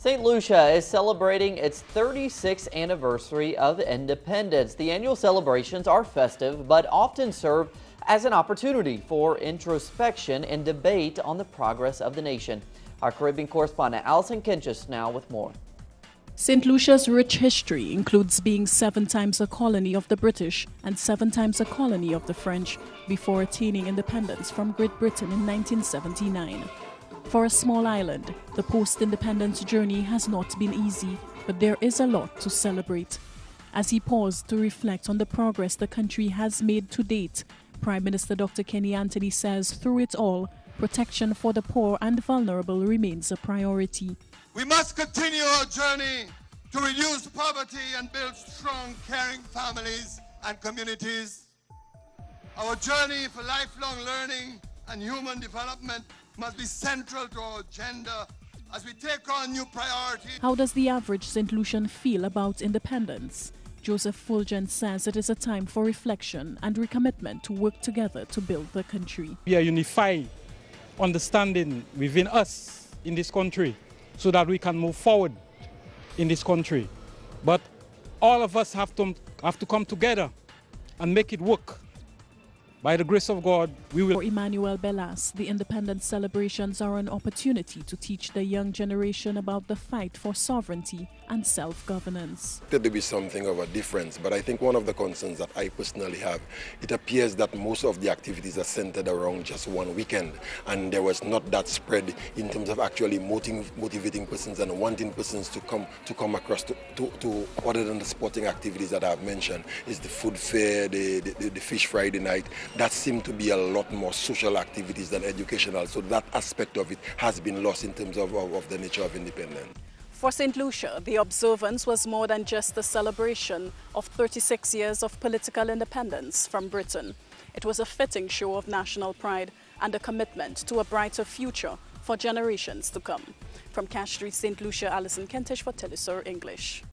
St. Lucia is celebrating its 36th anniversary of independence. The annual celebrations are festive, but often serve as an opportunity for introspection and debate on the progress of the nation. Our Caribbean correspondent Allison Kinchis now with more. St. Lucia's rich history includes being 7 times a colony of the British and 7 times a colony of the French before attaining independence from Great Britain in 1979. For a small island, the post-independence journey has not been easy, but there is a lot to celebrate. As he paused to reflect on the progress the country has made to date, Prime Minister Dr. Kenny Anthony says through it all, protection for the poor and vulnerable remains a priority. We must continue our journey to reduce poverty and build strong, caring families and communities. Our journey for lifelong learning and human development must be central to our agenda as we take on new priorities. How does the average St. Lucian feel about independence? Joseph Fulgent says it is a time for reflection and recommitment to work together to build the country. We are unified, understanding within us in this country so that we can move forward in this country. But all of us have to come together and make it work. By the grace of God, we will. For Emmanuel Bellas, the independence celebrations are an opportunity to teach the young generation about the fight for sovereignty and self-governance. There will be something of a difference, but I think one of the concerns that I personally have, it appears that most of the activities are centered around just one weekend, and there was not that spread in terms of actually motivating persons and wanting persons to come across to other than the sporting activities that I've mentioned, is the food fair, the Fish Friday night. That seemed to be a lot more social activities than educational, so that aspect of it has been lost in terms of the nature of independence. For St. Lucia, the observance was more than just the celebration of 36 years of political independence from Britain. It was a fitting show of national pride and a commitment to a brighter future for generations to come. From Cash Street, St. Lucia, Allison Kentish for Telesur English.